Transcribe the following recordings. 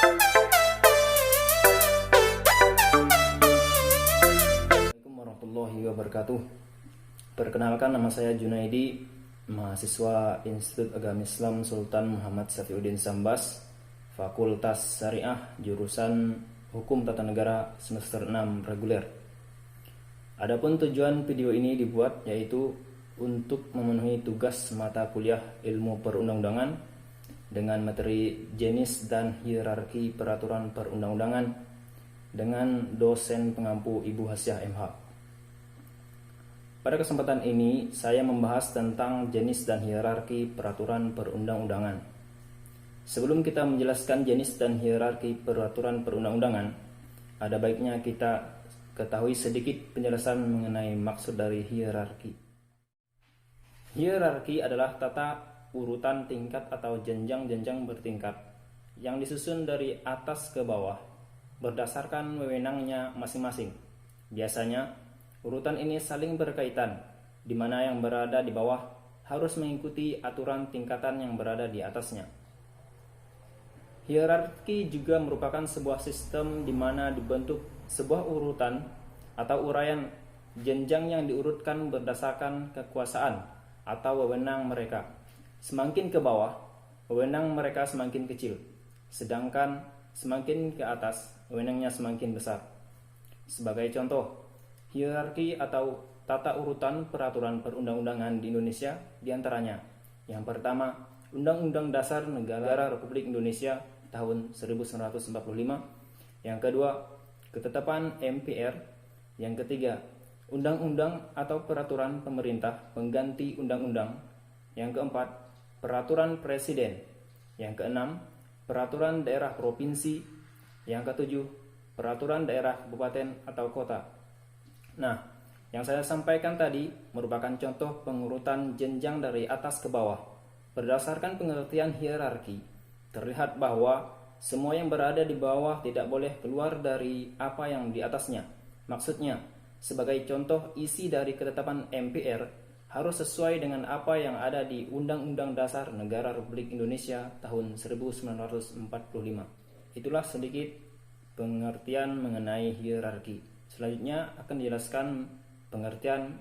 Assalamualaikum warahmatullahi wabarakatuh. Perkenalkan, nama saya Junaidi, mahasiswa Institut Agama Islam Sultan Muhammad Safiuddin Sambas, Fakultas Syariah, jurusan Hukum Tata Negara semester 6 reguler. Adapun tujuan video ini dibuat yaitu untuk memenuhi tugas mata kuliah Ilmu Perundang-undangan dengan materi jenis dan hierarki peraturan perundang-undangan dengan dosen pengampu Ibu Hasyiah MH. Pada kesempatan ini, saya membahas tentang jenis dan hierarki peraturan perundang-undangan. Sebelum kita menjelaskan jenis dan hierarki peraturan perundang-undangan, ada baiknya kita ketahui sedikit penjelasan mengenai maksud dari hierarki. Hierarki adalah tata urutan tingkat atau jenjang-jenjang bertingkat yang disusun dari atas ke bawah berdasarkan wewenangnya masing-masing. Biasanya, urutan ini saling berkaitan, di mana yang berada di bawah harus mengikuti aturan tingkatan yang berada di atasnya. Hierarki juga merupakan sebuah sistem di mana dibentuk sebuah urutan atau uraian jenjang yang diurutkan berdasarkan kekuasaan atau wewenang mereka. Semakin ke bawah, wewenang mereka semakin kecil, sedangkan semakin ke atas, wewenangnya semakin besar. Sebagai contoh, hierarki atau tata urutan peraturan perundang-undangan di Indonesia diantaranya: yang pertama, Undang-Undang Dasar Negara Republik Indonesia tahun 1945. Yang kedua, Ketetapan MPR. Yang ketiga, Undang-Undang atau Peraturan Pemerintah Pengganti Undang-Undang. Yang keempat, Peraturan Presiden. Yang keenam, Peraturan Daerah Provinsi. Yang ketujuh, Peraturan Daerah Kabupaten atau Kota. Nah, yang saya sampaikan tadi merupakan contoh pengurutan jenjang dari atas ke bawah. Berdasarkan pengertian hierarki, terlihat bahwa semua yang berada di bawah tidak boleh keluar dari apa yang di atasnya. Maksudnya, sebagai contoh, isi dari ketetapan MPR harus sesuai dengan apa yang ada di Undang-Undang Dasar Negara Republik Indonesia tahun 1945. Itulah sedikit pengertian mengenai hierarki. Selanjutnya akan dijelaskan pengertian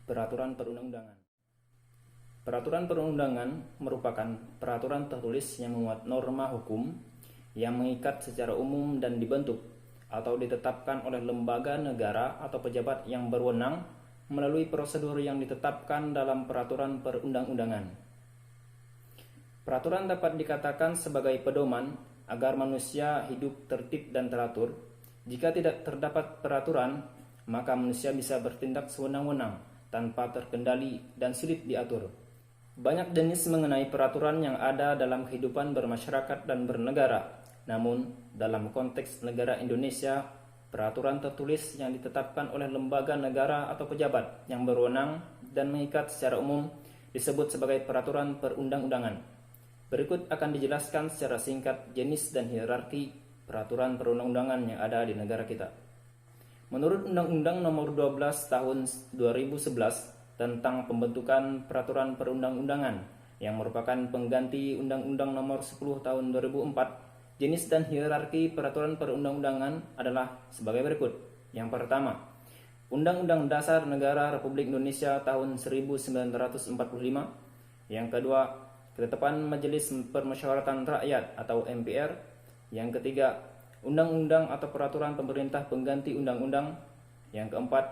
peraturan perundang-undangan. Peraturan perundang-undangan merupakan peraturan tertulis yang memuat norma hukum yang mengikat secara umum dan dibentuk atau ditetapkan oleh lembaga negara atau pejabat yang berwenang melalui prosedur yang ditetapkan dalam peraturan perundang-undangan. Peraturan dapat dikatakan sebagai pedoman agar manusia hidup tertib dan teratur. Jika tidak terdapat peraturan, maka manusia bisa bertindak sewenang-wenang tanpa terkendali dan sulit diatur. Banyak jenis mengenai peraturan yang ada dalam kehidupan bermasyarakat dan bernegara. Namun, dalam konteks negara Indonesia, peraturan tertulis yang ditetapkan oleh lembaga negara atau pejabat yang berwenang dan mengikat secara umum disebut sebagai peraturan perundang-undangan. Berikut akan dijelaskan secara singkat jenis dan hierarki peraturan perundang-undangan yang ada di negara kita. Menurut Undang-Undang Nomor 12 Tahun 2011 tentang pembentukan peraturan perundang-undangan yang merupakan pengganti Undang-Undang Nomor 10 Tahun 2004, jenis dan hierarki peraturan perundang-undangan adalah sebagai berikut. Yang pertama, Undang-Undang Dasar Negara Republik Indonesia tahun 1945. Yang kedua, Ketetapan Majelis Permusyawaratan Rakyat atau MPR. Yang ketiga, Undang-Undang atau Peraturan Pemerintah Pengganti Undang-Undang. Yang keempat,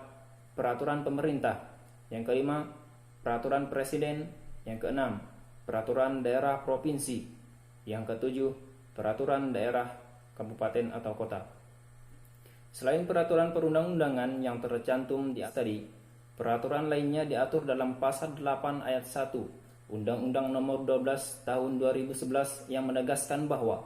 Peraturan Pemerintah. Yang kelima, Peraturan Presiden. Yang keenam, Peraturan Daerah Provinsi. Yang ketujuh, Peraturan Daerah Kabupaten atau Kota. Selain peraturan perundang-undangan yang tercantum di atas tadi, peraturan lainnya diatur dalam Pasal 8 Ayat 1 Undang-Undang Nomor 12 Tahun 2011 yang menegaskan bahwa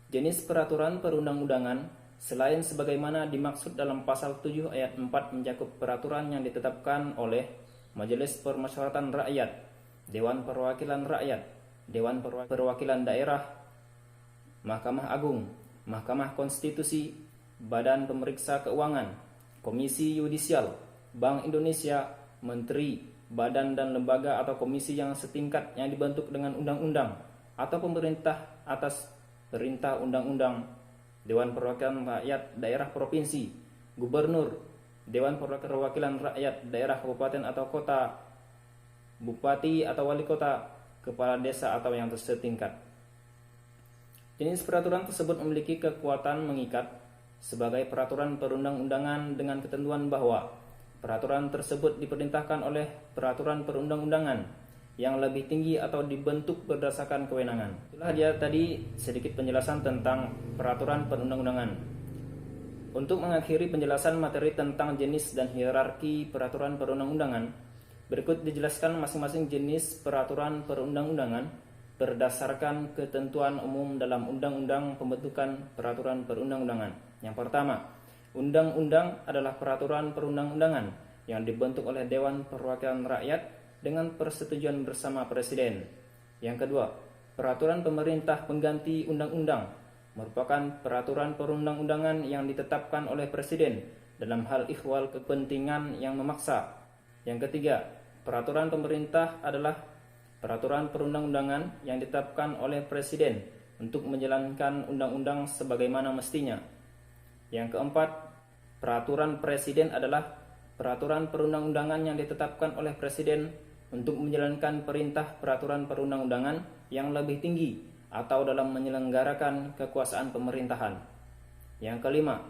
jenis peraturan perundang-undangan selain sebagaimana dimaksud dalam Pasal 7 Ayat 4 mencakup peraturan yang ditetapkan oleh Majelis Permusyawaratan Rakyat, Dewan Perwakilan Rakyat, Dewan Perwakilan Daerah, Mahkamah Agung, Mahkamah Konstitusi, Badan Pemeriksa Keuangan, Komisi Yudisial, Bank Indonesia, Menteri, badan dan lembaga atau komisi yang setingkat yang dibentuk dengan undang-undang atau pemerintah atas perintah undang-undang, Dewan Perwakilan Rakyat Daerah Provinsi, Gubernur, Dewan Perwakilan Rakyat Daerah Kabupaten atau Kota, Bupati atau Wali Kota, Kepala Desa atau yang setingkat. Jenis peraturan tersebut memiliki kekuatan mengikat sebagai peraturan perundang-undangan dengan ketentuan bahwa peraturan tersebut diperintahkan oleh peraturan perundang-undangan yang lebih tinggi atau dibentuk berdasarkan kewenangan. Itulah dia tadi sedikit penjelasan tentang peraturan perundang-undangan. Untuk mengakhiri penjelasan materi tentang jenis dan hierarki peraturan perundang-undangan, berikut dijelaskan masing-masing jenis peraturan perundang-undangan berdasarkan ketentuan umum dalam Undang-Undang Pembentukan Peraturan Perundang-undangan. Yang pertama, undang-undang adalah peraturan perundang-undangan yang dibentuk oleh Dewan Perwakilan Rakyat dengan persetujuan bersama Presiden. Yang kedua, peraturan pemerintah pengganti undang-undang merupakan peraturan perundang-undangan yang ditetapkan oleh Presiden dalam hal ihwal kepentingan yang memaksa. Yang ketiga, peraturan pemerintah adalah peraturan perundang-undangan yang ditetapkan oleh Presiden untuk menjalankan undang-undang sebagaimana mestinya. Yang keempat, peraturan Presiden adalah peraturan perundang-undangan yang ditetapkan oleh Presiden untuk menjalankan perintah peraturan perundang-undangan yang lebih tinggi atau dalam menyelenggarakan kekuasaan pemerintahan. Yang kelima,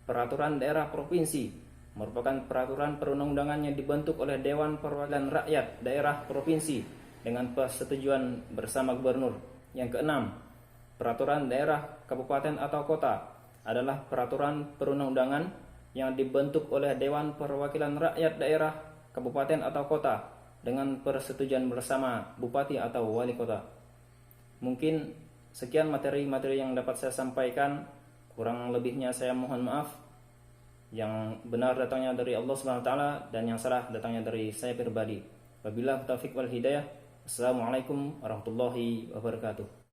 peraturan daerah provinsi merupakan peraturan perundang-undangan yang dibentuk oleh Dewan Perwakilan Rakyat Daerah Provinsi dengan persetujuan bersama Gubernur. Yang keenam, peraturan daerah kabupaten atau kota adalah peraturan perundang-undangan yang dibentuk oleh Dewan Perwakilan Rakyat Daerah Kabupaten atau Kota dengan persetujuan bersama Bupati atau Wali Kota. Mungkin sekian materi-materi yang dapat saya sampaikan. Kurang lebihnya saya mohon maaf. Yang benar datangnya dari Allah SWT dan yang salah datangnya dari saya pribadi. Wabillahi taufiq wal hidayah. Assalamualaikum warahmatullahi wabarakatuh.